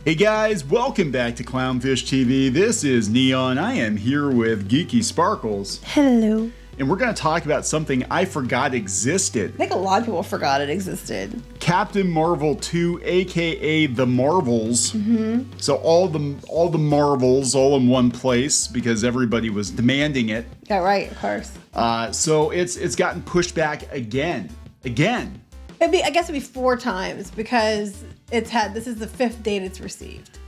Hey guys, welcome back to Clownfish TV. This is Neon. I am here with Geeky Sparkles. Hello. And we're going to talk about something I forgot existed. I think a lot of people forgot it existed. Captain Marvel 2, aka The Marvels. Mm-hmm. So all the Marvels all in one place because everybody was demanding it. Yeah, right, of course. So it's gotten pushed back again. I guess it'd be 4 times because this is the 5th date it's received.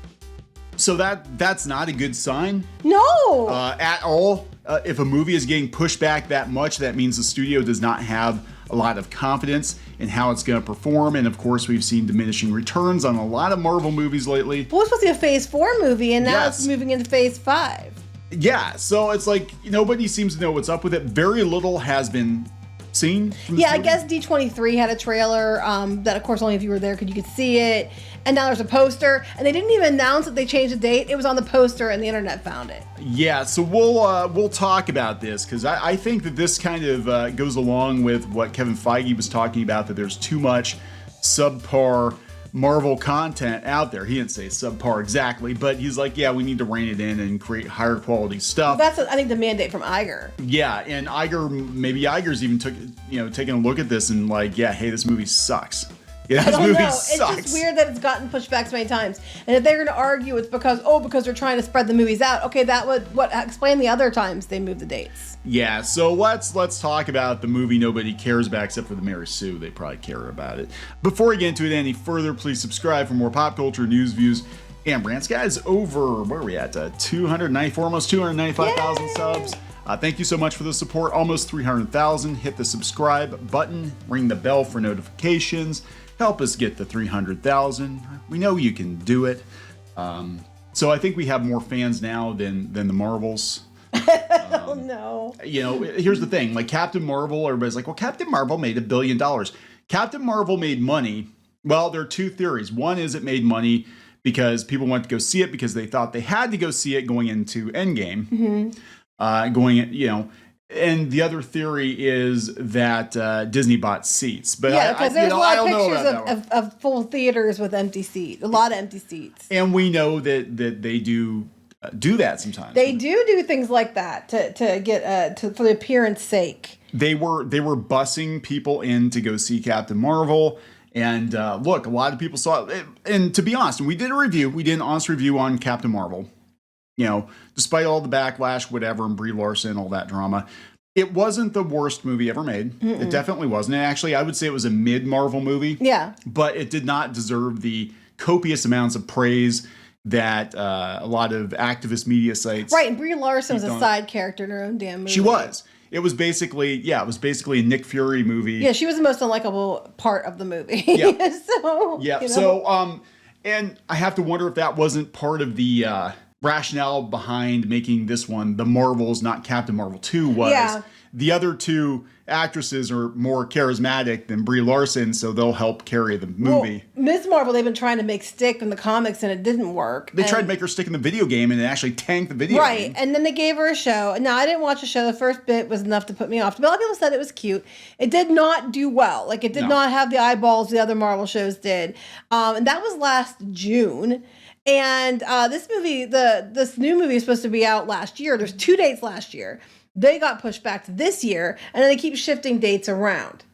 So that's not a good sign. No! At all. If a movie is getting pushed back that much, that means the studio does not have a lot of confidence in how it's going to perform. And of course, we've seen diminishing returns on a lot of Marvel movies lately. Well, it's supposed to be a Phase 4 movie, and now It's moving into Phase 5. Yeah, so it's like nobody seems to know what's up with it. Very little has been seen. Yeah, I guess D23 had a trailer that, of course, only if you were there you could see it. And now there's a poster, and they didn't even announce that they changed the date. It was on the poster, and the internet found it. Yeah, so we'll talk about this because I think that this kind of goes along with what Kevin Feige was talking about, that there's too much subpar Marvel content out there. He didn't say subpar exactly, but he's like, yeah, we need to rein it in and create higher quality stuff. Well, that's, I think, the mandate from Iger. Yeah, and Iger's even taking a look at this and like, yeah, hey, this movie sucks. Yeah, this movie sucks. It's just weird that it's gotten pushed back so many times. And if they're going to argue it's because they're trying to spread the movies out. Okay, that would explain the other times they moved the dates. Yeah, so let's talk about the movie nobody cares about except for the Mary Sue. They probably care about it. Before we get into it any further, please subscribe for more pop culture news, views, and rants. Guys, over, where are we at? 294, almost 295,000 subs. Thank you so much for the support. Almost 300,000. Hit the subscribe button. Ring the bell for notifications. Help us get to 300,000. We know you can do it. So I think we have more fans now than the Marvels. Oh no. Here's the thing. Like Captain Marvel, everybody's like, well, Captain Marvel made $1 billion. Captain Marvel made money. Well, there are 2 theories. One is it made money because people went to go see it because they thought they had to go see it going into Endgame. Mm-hmm. And the other theory is that Disney bought seats. But because there's a lot of pictures of full theaters with empty seats, a lot of empty seats. And we know that they do that sometimes. They do things like that to get for the appearance sake. They were bussing people in to go see Captain Marvel. And look, a lot of people saw it. And to be honest, we did an honest review on Captain Marvel. Despite all the backlash, whatever, and Brie Larson, all that drama, it wasn't the worst movie ever made. Mm-mm. It definitely wasn't. And actually, I would say it was a mid-Marvel movie. Yeah. But it did not deserve the copious amounts of praise that a lot of activist media sites. Right, and Brie Larson was a side character in her own damn movie. She was. It was basically a Nick Fury movie. Yeah, she was the most unlikable part of the movie. Yeah. So, and I have to wonder if that wasn't part of the rationale behind making this one the Marvels, not Captain Marvel 2 was. The other 2 actresses are more charismatic than Brie Larson, so they'll help carry the movie. Well, Ms. Marvel, they've been trying to make stick in the comics, and it didn't work. They tried to make her stick in the video game, and it actually tanked the video game. Right, and then they gave her a show. Now, I didn't watch the show. The first bit was enough to put me off. But a lot of people said it was cute. It did not do well. Like, it did not have the eyeballs the other Marvel shows did. And that was last June. And this movie, this new movie is supposed to be out last year. There's 2 dates last year. They got pushed back to this year, and then they keep shifting dates around.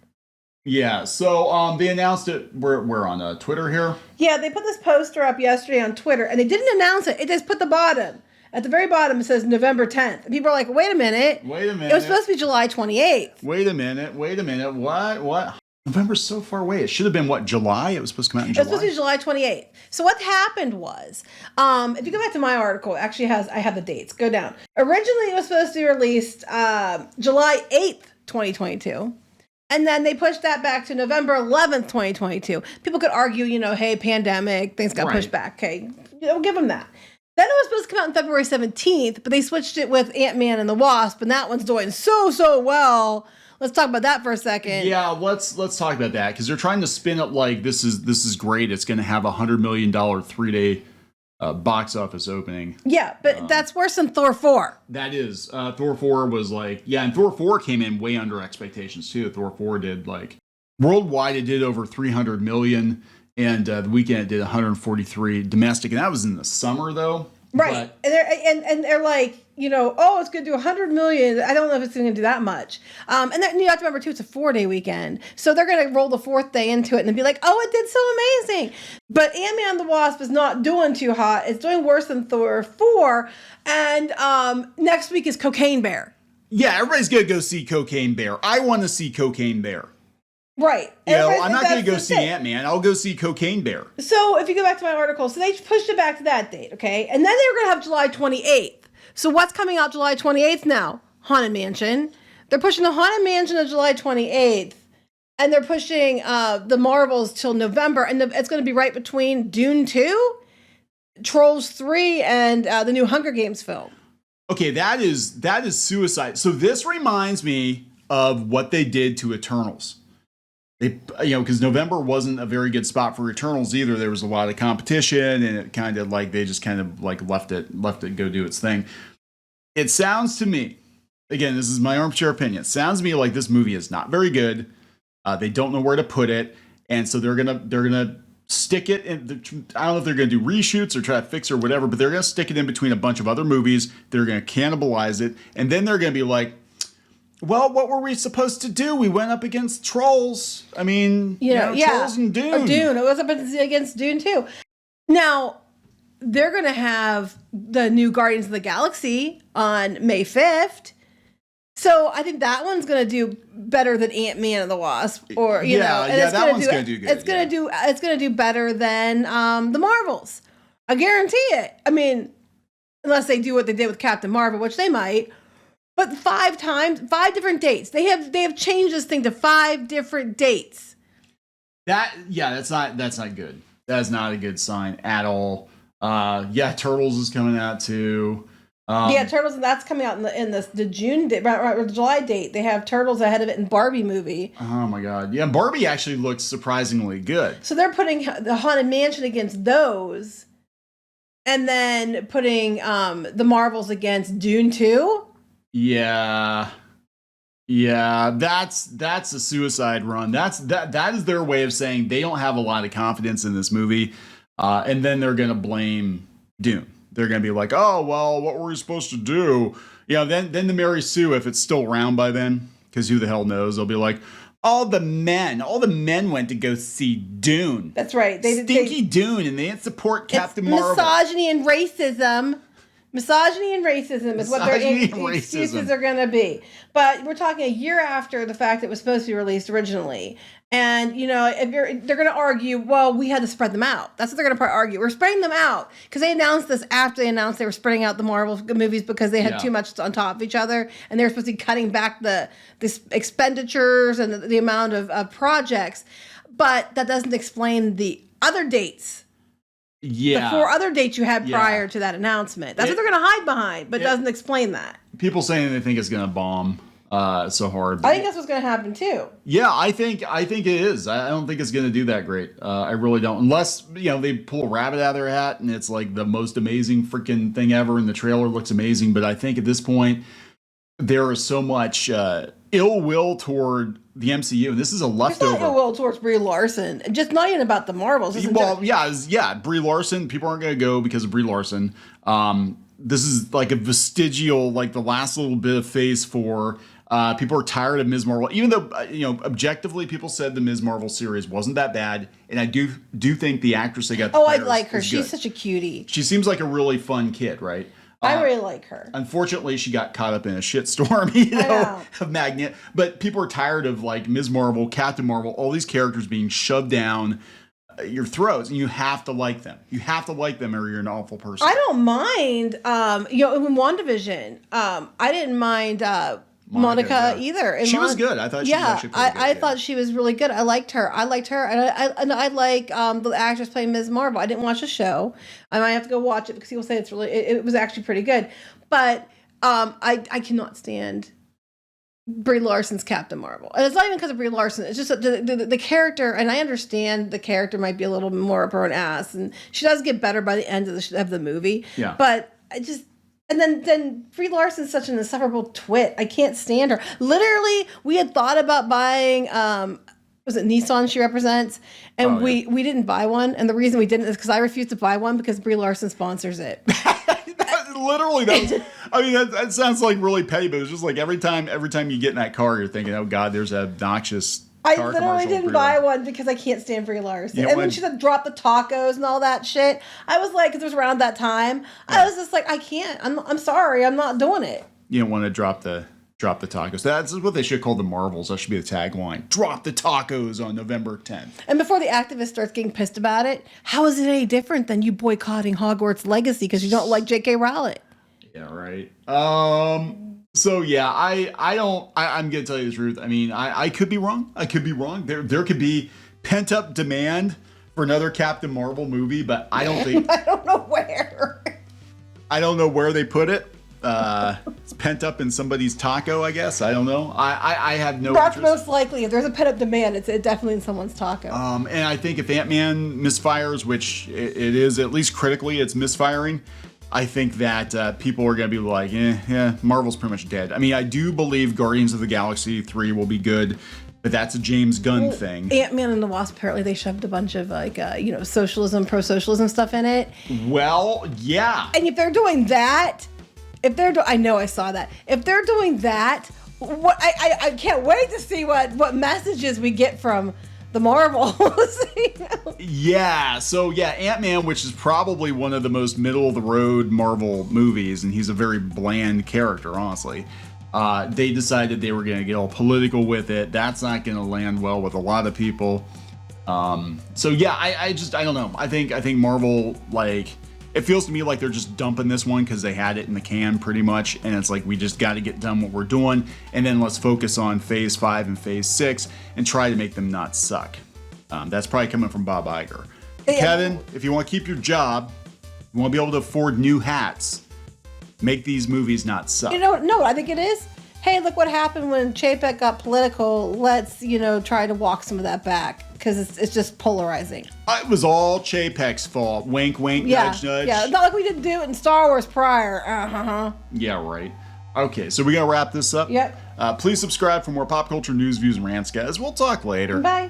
Yeah, so they announced it. We're on Twitter here. Yeah, they put this poster up yesterday on Twitter, and they didn't announce it. It just put the bottom. At the very bottom, it says November 10th. And people are like, wait a minute. It was supposed to be July 28th. Wait a minute. What? November's so far away. It should have been, July? It was supposed to come out in July? It was supposed to be July 28th. So what happened was, if you go back to my article, I have the dates. Go down. Originally, it was supposed to be released July 8th, 2022. And then they pushed that back to November 11th, 2022. People could argue, hey, pandemic, things got pushed back. Okay, we'll give them that. Then it was supposed to come out on February 17th, but they switched it with Ant-Man and the Wasp, and that one's doing so well. Let's talk about that for a second. Yeah, let's talk about that because they're trying to spin it like this is great. It's going to have $100 million 3-day box office opening. Yeah, but that's worse than Thor 4. That is. Thor 4 was and Thor 4 came in way under expectations too. Thor 4 did worldwide, it did over 300 million. and the weekend it did 143 domestic, and that was in the summer though. Right. And they're like, oh, it's going to do 100 million. I don't know if it's going to do that much. And then you have to remember, too, it's a 4-day weekend. So they're going to roll the 4th day into it and be like, oh, it did so amazing. But Ant-Man and the Wasp is not doing too hot. It's doing worse than Thor 4. And next week is Cocaine Bear. Yeah, everybody's going to go see Cocaine Bear. I want to see Cocaine Bear. Right. I'm not going to go see Ant-Man. I'll go see Cocaine Bear. So if you go back to my article, so they pushed it back to that date, okay? And then they were going to have July 28th. So what's coming out July 28th now? Haunted Mansion. They're pushing the Haunted Mansion to July 28th. And they're pushing the Marvels till November. And it's going to be right between Dune 2, Trolls 3, and the new Hunger Games film. Okay, that is suicide. So this reminds me of what they did to Eternals. They, because November wasn't a very good spot for Eternals either. There was a lot of competition, and it kind of like they just kind of like left it go do its thing. It sounds to me, again, this is my armchair opinion. It sounds to me like this movie is not very good. They don't know where to put it, and so they're gonna stick it in. I don't know if they're gonna do reshoots or try to fix it or whatever, but they're gonna stick it in between a bunch of other movies. They're gonna cannibalize it, and then they're gonna be like, well, what were we supposed to do? We went up against Trolls. I mean, Trolls and Dune. Dune. It was up against Dune too. Now, they're going to have the new Guardians of the Galaxy on May 5th. So I think that one's going to do better than Ant-Man and the Wasp. Or, that one's going to do good. It's going to do better than the Marvels. I guarantee it. I mean, unless they do what they did with Captain Marvel, which they might. But 5 different dates. They have changed this thing to 5 different dates. That's not good. That is not a good sign at all. Turtles is coming out too. Turtles, and that's coming out in the June date, right, or the July date. They have Turtles ahead of it in Barbie movie. Oh my God. Yeah, Barbie actually looks surprisingly good. So they're putting the Haunted Mansion against those, and then putting the Marvels against Dune 2. Yeah, that's a suicide run. That is their way of saying they don't have a lot of confidence in this movie, and then they're gonna blame Dune. They're gonna be like, oh well, what were we supposed to do? Then the Mary Sue, if it's still around by then, because who the hell knows? They'll be like, all the men went to go see Dune. That's right. Stinky Dune, and they didn't support Captain Marvel. Misogyny and racism. Misogyny and racism is what their excuses are going to be. But we're talking a year after the fact it was supposed to be released originally. And, they're going to argue, well, we had to spread them out. That's what they're going to argue. We're spreading them out. Because they announced this after they announced they were spreading out the Marvel movies because they had too much on top of each other. And they were supposed to be cutting back the expenditures and the amount of projects. But that doesn't explain the other dates. Yeah. The 4 other dates you had prior to that announcement. That's what they're going to hide behind, but doesn't explain that. People saying they think it's going to bomb so hard. I think that's what's going to happen too. Yeah, I think it is. I don't think it's going to do that great. I really don't. Unless, they pull a rabbit out of their hat and it's like the most amazing freaking thing ever and the trailer looks amazing. But I think at this point, there is so much ill will toward the MCU, and this is a leftover. There's not ill will towards Brie Larson, just not even about the Marvels. Brie Larson. People aren't going to go because of Brie Larson. This is like a vestigial, like the last little bit of Phase 4. People are tired of Ms. Marvel, even though objectively people said the Ms. Marvel series wasn't that bad, and I do think the actress they got. I like her. She's such a cutie. She seems like a really fun kid, right? I really like her. Unfortunately, she got caught up in a shitstorm, of Magnet. But people are tired of like Ms. Marvel, Captain Marvel, all these characters being shoved down your throats, and you have to like them. You have to like them, or you're an awful person. I don't mind. In WandaVision, I didn't mind Monica either. She was good. I thought she was actually pretty good. I thought she was really good. I liked her, and I like the actress playing Ms. Marvel. I didn't watch the show. I might have to go watch it because people say it was actually pretty good. But I cannot stand Brie Larson's Captain Marvel, and it's not even because of Brie Larson. It's just the character, and I understand the character might be a little more up her own ass, and she does get better by the end of the movie. Yeah, but I just. And then Brie Larson's such an insufferable twit. I can't stand her. Literally, we had thought about buying was it Nissan she represents, and Oh, we didn't buy one, and the reason we didn't is because I refused to buy one because Brie Larson sponsors it. Literally, that sounds like really petty, but it's just like every time you get in that car, you're thinking, oh God, there's an obnoxious I car literally commercial didn't Brie buy Larson. one because I can't stand Brie Larson. You know And when when- she said drop the tacos and all that shit, I was like, because it was around that time, I was just like, I can't. I'm sorry, I'm not doing it. You don't want to drop the tacos. That's what they should call the Marvels. That should be the tagline. Drop the tacos on November 10th. And before the activist starts getting pissed about it, how is it any different than you boycotting Hogwarts Legacy because you don't like J.K. Rowling? Yeah, right. So yeah, I'm gonna tell you the truth. I mean, I could be wrong. I could be wrong. There could be pent up demand for another Captain Marvel movie, but I don't think I don't know where. I don't know where they put it. It's pent up in somebody's taco, I guess. I don't know. I have no That's interest. most likely. If there's a pent up demand, it's definitely in someone's taco. And I think if Ant-Man misfires, which it is, at least critically, it's misfiring, I think that people are going to be like, yeah, Marvel's pretty much dead. I mean, I do believe Guardians of the Galaxy 3 will be good, but that's a James Gunn thing. Ant-Man and the Wasp, apparently they shoved a bunch of socialism, pro-socialism stuff in it. Well, yeah. And if they're doing that, I know I saw that. If they're doing that, what I can't wait to see what messages we get from the Marvels. Yeah, so yeah, Ant-Man, which is probably one of the most middle-of-the-road Marvel movies, and he's a very bland character, honestly. They decided they were going to get all political with it. That's not going to land well with a lot of people. So yeah, I don't know. I think Marvel, like, it feels to me like they're just dumping this one because they had it in the can pretty much, and it's like we just got to get done what we're doing, and then let's focus on Phase 5 and Phase 6 and try to make them not suck. That's probably coming from Bob Iger. Yeah. Kevin, if you want to keep your job, you want to be able to afford new hats, make these movies not suck. You know, no, I think it is. Hey, look what happened when Chapek got political. Let's, try to walk some of that back because it's just polarizing. It was all Chapek's fault. Wink, wink, nudge, nudge. Yeah, not like we didn't do it in Star Wars prior. Yeah, right. Okay, so we got to wrap this up. Yep. Please subscribe for more pop culture news, views, and rants, guys. We'll talk later. Bye.